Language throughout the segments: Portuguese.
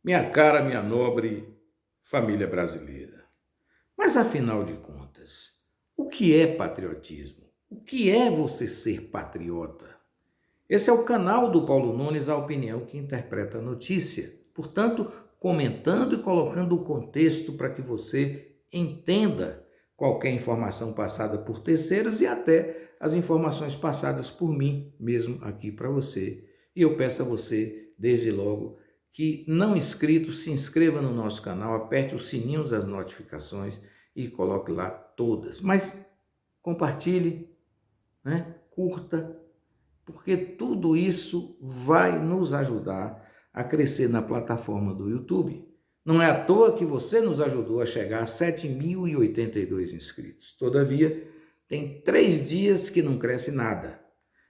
Minha cara, minha nobre família brasileira. Mas afinal de contas, o que é patriotismo? O que é você ser patriota? Esse é o canal do Paulo Nunes, a opinião que interpreta a notícia. Portanto, comentando e colocando o contexto para que você entenda qualquer informação passada por terceiros e até as informações passadas por mim mesmo aqui para você. E eu peço a você, desde logo, que não inscrito, se inscreva no nosso canal, aperte o sininho das notificações e coloque lá todas. Mas compartilhe, né? Curta, porque tudo isso vai nos ajudar a crescer na plataforma do YouTube. Não é à toa que você nos ajudou a chegar a 7.082 inscritos. Todavia, tem 3 dias que não cresce nada.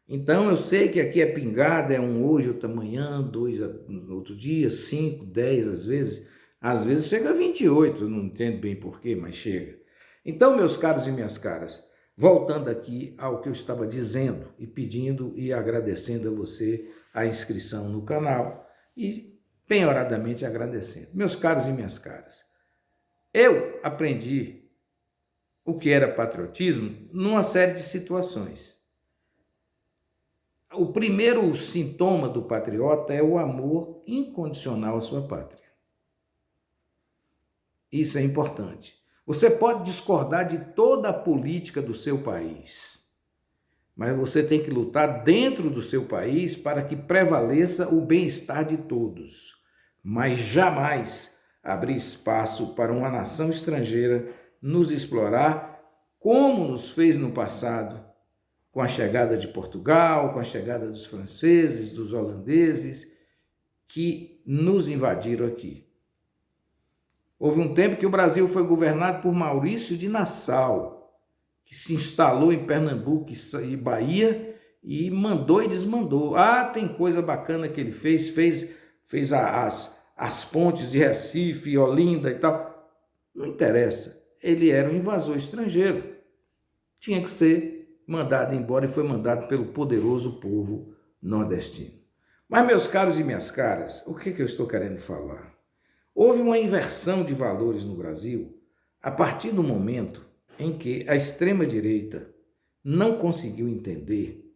Então, eu sei que aqui é pingada, é um hoje, outro amanhã, 2 no outro dia, 5, 10 às vezes. Às vezes chega a 28, não entendo bem porquê, mas chega. Então, meus caros e minhas caras, voltando aqui ao que eu estava dizendo e pedindo e agradecendo a você a inscrição no canal e penhoradamente agradecendo. Meus caros e minhas caras, eu aprendi o que era patriotismo numa série de situações. O primeiro sintoma do patriota é o amor incondicional à sua pátria. Isso é importante. Você pode discordar de toda a política do seu país, mas você tem que lutar dentro do seu país para que prevaleça o bem-estar de todos, mas jamais abrir espaço para uma nação estrangeira nos explorar, como nos fez no passado, com a chegada de Portugal, com a chegada dos franceses, dos holandeses, que nos invadiram aqui. Houve um tempo que o Brasil foi governado por Maurício de Nassau, que se instalou em Pernambuco e Bahia e mandou e desmandou. Ah, tem coisa bacana que ele fez as pontes de Recife, Olinda e tal. Não interessa, ele era um invasor estrangeiro. Tinha que ser mandado embora e foi mandado pelo poderoso povo nordestino. Mas, meus caros e minhas caras, o que eu estou querendo falar? Houve uma inversão de valores no Brasil a partir do momento em que a extrema-direita não conseguiu entender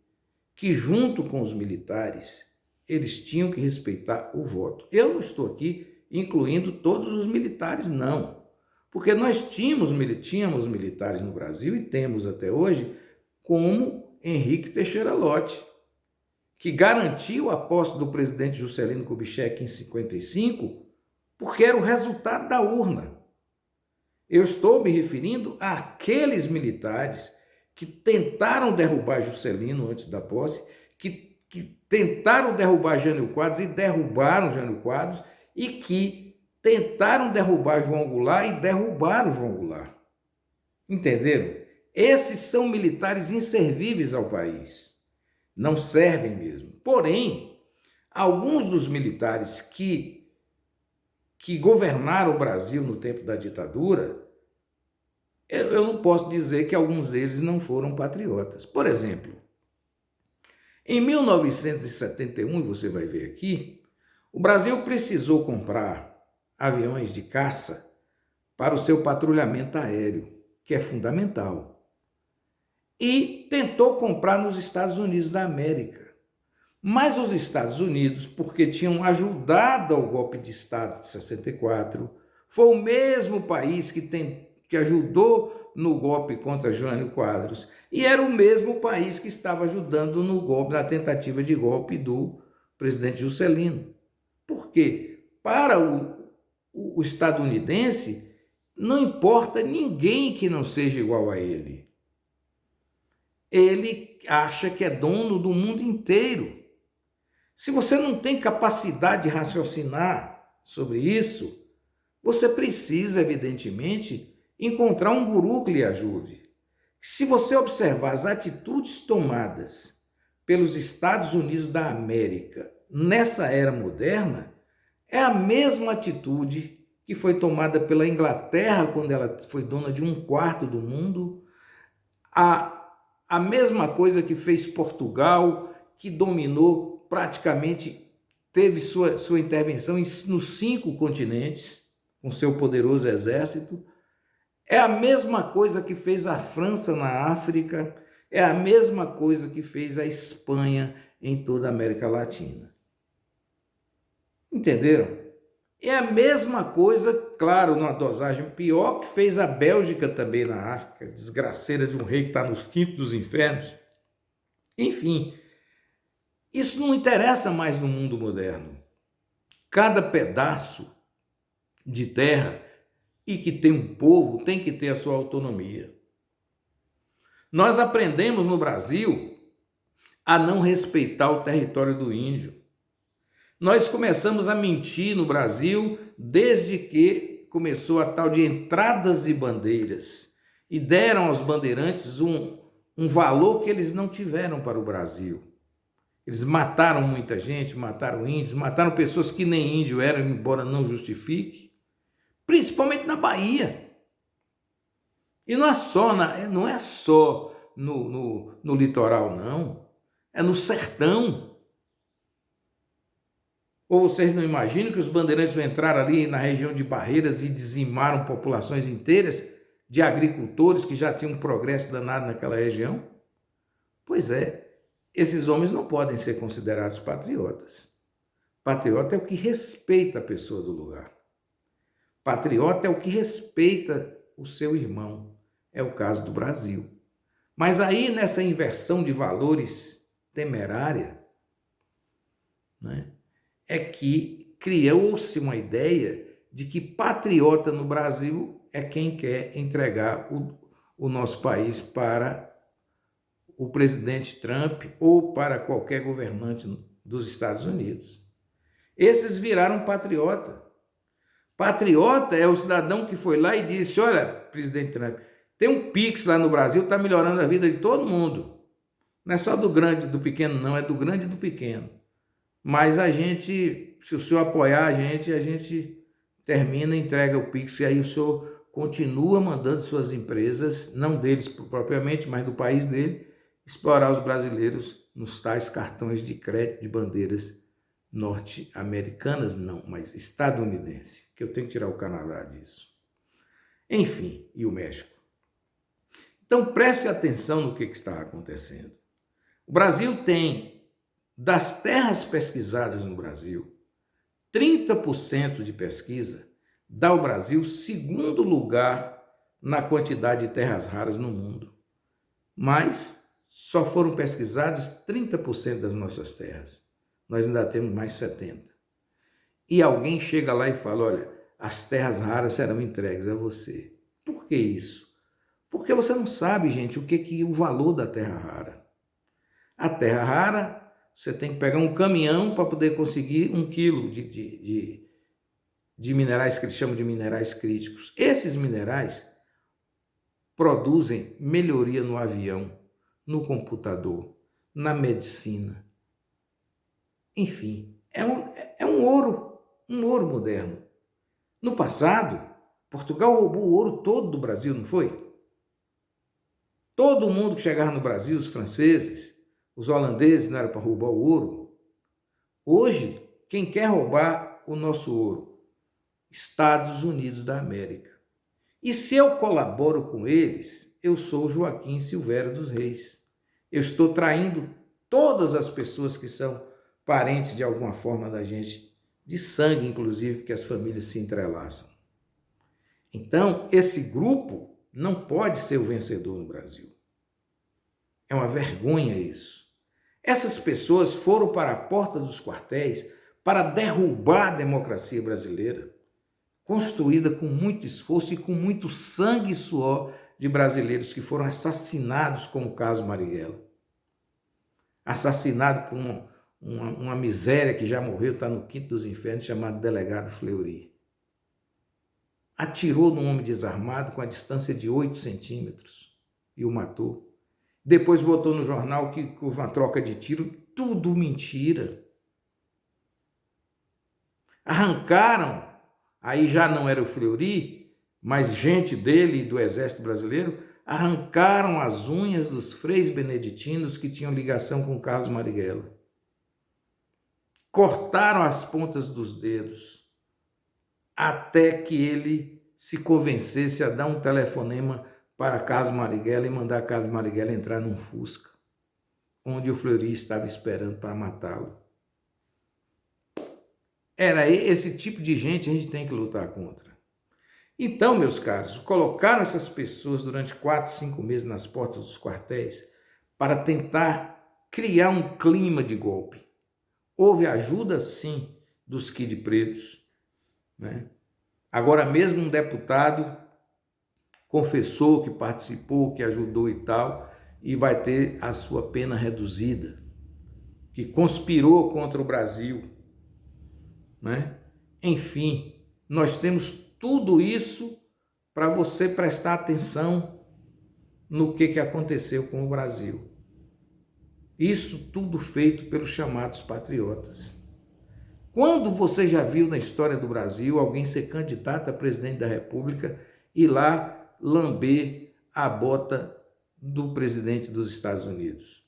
que, junto com os militares, eles tinham que respeitar o voto. Eu não estou aqui incluindo todos os militares, não. Porque nós tínhamos militares no Brasil e temos até hoje, como Henrique Teixeira Lott, que garantiu a posse do presidente Juscelino Kubitschek em 55, porque era o resultado da urna. Eu estou me referindo àqueles militares que tentaram derrubar Juscelino antes da posse, que tentaram derrubar Jânio Quadros e derrubaram Jânio Quadros, e que tentaram derrubar João Goulart e derrubaram João Goulart. Entenderam? Esses são militares inservíveis ao país. Não servem mesmo. Porém, alguns dos militares que governaram o Brasil no tempo da ditadura, eu não posso dizer que alguns deles não foram patriotas. Por exemplo, em 1971, você vai ver aqui, o Brasil precisou comprar aviões de caça para o seu patrulhamento aéreo, que é fundamental. E tentou comprar nos Estados Unidos da América. Mas os Estados Unidos, porque tinham ajudado ao golpe de Estado de 64, foi o mesmo país que ajudou no golpe contra Jânio Quadros e era o mesmo país que estava ajudando no golpe, na tentativa de golpe do presidente Juscelino. Por quê? Para o estadunidense, não importa ninguém que não seja igual a ele. Ele acha que é dono do mundo inteiro. Se você não tem capacidade de raciocinar sobre isso, você precisa, evidentemente, encontrar um guru que lhe ajude. Se você observar as atitudes tomadas pelos Estados Unidos da América nessa era moderna, é a mesma atitude que foi tomada pela Inglaterra quando ela foi dona de 1/4 do mundo, a mesma coisa que fez Portugal, que dominou praticamente teve sua intervenção nos 5 continentes, com seu poderoso exército. É a mesma coisa que fez a França na África, é a mesma coisa que fez a Espanha em toda a América Latina. Entenderam? É a mesma coisa, claro, numa dosagem pior, que fez a Bélgica também na África, desgraceira de um rei que está nos quintos dos infernos. Enfim, isso não interessa mais no mundo moderno. Cada pedaço de terra e que tem um povo tem que ter a sua autonomia. Nós aprendemos no Brasil a não respeitar o território do índio. Nós começamos a mentir no Brasil desde que começou a tal de entradas e bandeiras e deram aos bandeirantes um valor que eles não tiveram para o Brasil. Eles mataram muita gente, mataram índios, mataram pessoas que nem índio eram, embora não justifique, principalmente na Bahia. E não é só, no litoral, não. É no sertão. Ou vocês não imaginam que os bandeirantes vão entrar ali na região de Barreiras e dizimaram populações inteiras de agricultores que já tinham um progresso danado naquela região? Pois é, esses homens não podem ser considerados patriotas. Patriota é o que respeita a pessoa do lugar. Patriota é o que respeita o seu irmão. É o caso do Brasil. Mas aí, nessa inversão de valores temerária, né, é que criou-se uma ideia de que patriota no Brasil é quem quer entregar o nosso país para o presidente Trump ou para qualquer governante dos Estados Unidos. Esses viraram patriota. Patriota é o cidadão que foi lá e disse: olha, presidente Trump, tem um Pix lá no Brasil, está melhorando a vida de todo mundo. Não é só do grande e do pequeno, não, é do grande e do pequeno. Mas a gente, se o senhor apoiar a gente termina, entrega o Pix, e aí o senhor continua mandando suas empresas, não deles propriamente, mas do país dele, explorar os brasileiros nos tais cartões de crédito de bandeiras norte-americanas, não, mas estadunidense, que eu tenho que tirar o Canadá disso. Enfim, e o México. Então preste atenção no que está acontecendo. O Brasil tem, das terras pesquisadas no Brasil, 30% de pesquisa dá ao Brasil segundo lugar na quantidade de terras raras no mundo. Mas só foram pesquisadas 30% das nossas terras. Nós ainda temos mais 70%. E alguém chega lá e fala: olha, as terras raras serão entregues a você. Por que isso? Porque você não sabe, gente, o valor da terra rara. A terra rara, você tem que pegar um caminhão para poder conseguir 1 quilo de minerais que eles chamam de minerais críticos. Esses minerais produzem melhoria no avião, no computador, na medicina. Enfim, é um ouro moderno. No passado, Portugal roubou o ouro todo do Brasil, não foi? Todo mundo que chegava no Brasil, os franceses, os holandeses, não era para roubar o ouro. Hoje, quem quer roubar o nosso ouro? Estados Unidos da América. E se eu colaboro com eles, eu sou Joaquim Silvério dos Reis. Eu estou traindo todas as pessoas que são parentes de alguma forma da gente, de sangue, inclusive, porque as famílias se entrelaçam. Então, esse grupo não pode ser o vencedor no Brasil. É uma vergonha isso. Essas pessoas foram para a porta dos quartéis para derrubar a democracia brasileira, construída com muito esforço e com muito sangue e suor de brasileiros que foram assassinados, como o caso Marighella. Assassinado por uma miséria que já morreu, está no quinto dos infernos, chamado delegado Fleury. Atirou num homem desarmado com a distância de 8 centímetros e o matou. Depois botou no jornal que houve uma troca de tiro, tudo mentira. Arrancaram, aí já não era o Fleury, mas gente dele e do Exército Brasileiro, arrancaram as unhas dos freis beneditinos que tinham ligação com Carlos Marighella. cortaram as pontas dos dedos até que ele se convencesse a dar um telefonema para Carlos Marighella e mandar Carlos Marighella entrar num Fusca, onde o Fleury estava esperando para matá-lo. Era esse tipo de gente que a gente tem que lutar contra. Então, meus caros, colocaram essas pessoas durante 4, 5 meses nas portas dos quartéis para tentar criar um clima de golpe. Houve ajuda, sim, dos Kid Pretos, né? Agora mesmo um deputado confessou que participou, que ajudou e tal, e vai ter a sua pena reduzida, que conspirou contra o Brasil, né? Enfim, nós temos tudo isso para você prestar atenção no que aconteceu com o Brasil. Isso tudo feito pelos chamados patriotas. Quando você já viu na história do Brasil alguém ser candidato a presidente da República e lá lamber a bota do presidente dos Estados Unidos?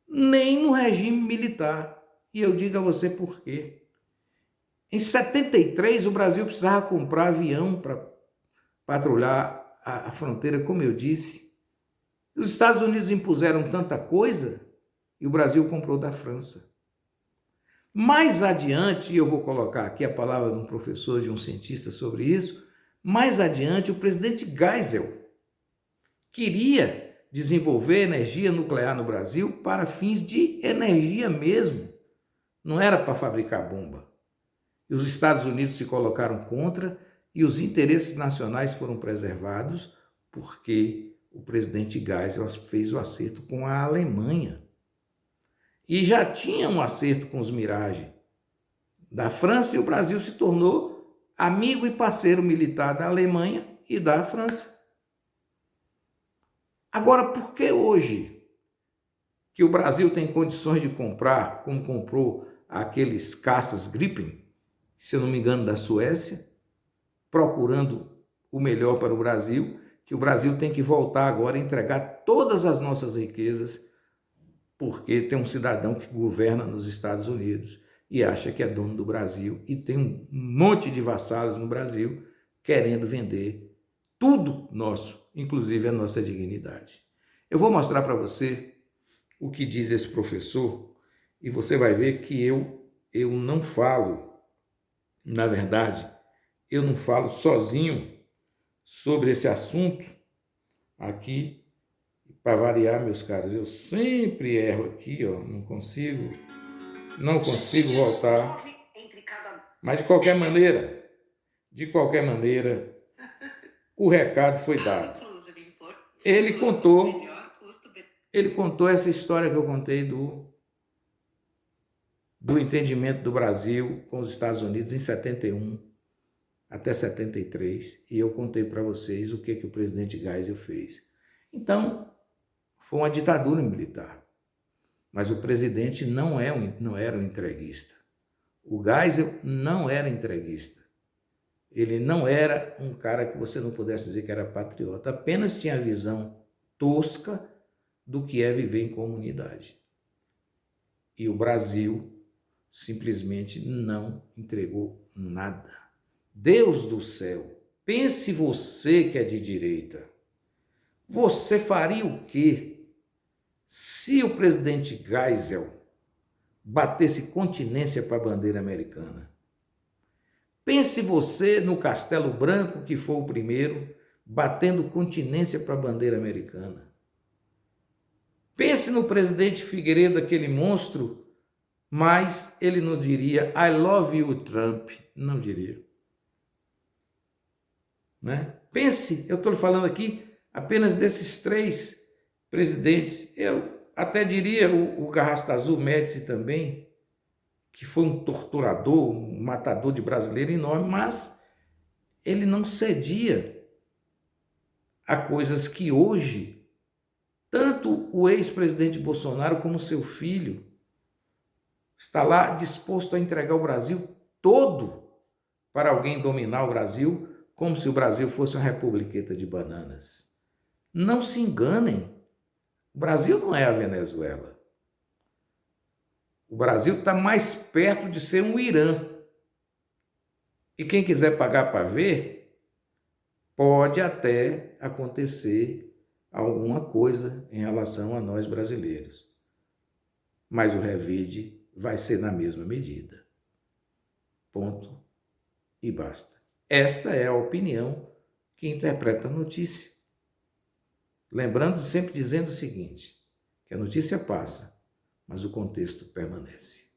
Nem no regime militar. E eu digo a você por quê. Em 73, o Brasil precisava comprar avião para patrulhar a fronteira, como eu disse. Os Estados Unidos impuseram tanta coisa e o Brasil comprou da França. Mais adiante, eu vou colocar aqui a palavra de um professor, de um cientista sobre isso, mais adiante o presidente Geisel queria desenvolver energia nuclear no Brasil para fins de energia mesmo, não era para fabricar bomba. E os Estados Unidos se colocaram contra e os interesses nacionais foram preservados porque o presidente Geisel fez o acerto com a Alemanha. E já tinha um acerto com os Mirage da França e o Brasil se tornou amigo e parceiro militar da Alemanha e da França. Agora, por que hoje que o Brasil tem condições de comprar, como comprou aqueles caças Gripen, se eu não me engano, da Suécia, procurando o melhor para o Brasil, que o Brasil tem que voltar agora a entregar todas as nossas riquezas, porque tem um cidadão que governa nos Estados Unidos e acha que é dono do Brasil e tem um monte de vassalos no Brasil querendo vender tudo nosso, inclusive a nossa dignidade. Eu vou mostrar para você o que diz esse professor e você vai ver que eu não falo, na verdade, eu não falo sozinho sobre esse assunto aqui. Para variar, meus caros, eu sempre erro aqui, ó, não consigo voltar. Mas de qualquer maneira, o recado foi dado. Ele contou essa história que eu contei do entendimento do Brasil com os Estados Unidos em 71 até 73, e eu contei para vocês o que o presidente Geisel fez. Então, foi uma ditadura militar, mas o presidente não era um entreguista. O Geisel não era entreguista. Ele não era um cara que você não pudesse dizer que era patriota, apenas tinha a visão tosca do que é viver em comunidade. E o Brasil simplesmente não entregou nada. Deus do céu, pense você que é de direita, você faria o quê se o presidente Geisel batesse continência para a bandeira americana? Pense você no Castelo Branco, que foi o primeiro, batendo continência para a bandeira americana. Pense no presidente Figueiredo, aquele monstro, mas ele não diria I love you, Trump, não diria. Né? Pense, eu estou falando aqui apenas desses 3 presidentes. Eu até diria o Garrastazu Médici também, que foi um torturador, um matador de brasileiro enorme, mas ele não cedia a coisas que hoje, tanto o ex-presidente Bolsonaro como seu filho, está lá disposto a entregar o Brasil todo para alguém dominar o Brasil, como se o Brasil fosse uma republiqueta de bananas. Não se enganem, o Brasil não é a Venezuela. O Brasil está mais perto de ser um Irã. E quem quiser pagar para ver, pode até acontecer alguma coisa em relação a nós brasileiros. Mas o revide vai ser na mesma medida. Ponto e basta. Esta é a opinião que interpreta a notícia. Lembrando, sempre dizendo o seguinte, que a notícia passa, mas o contexto permanece.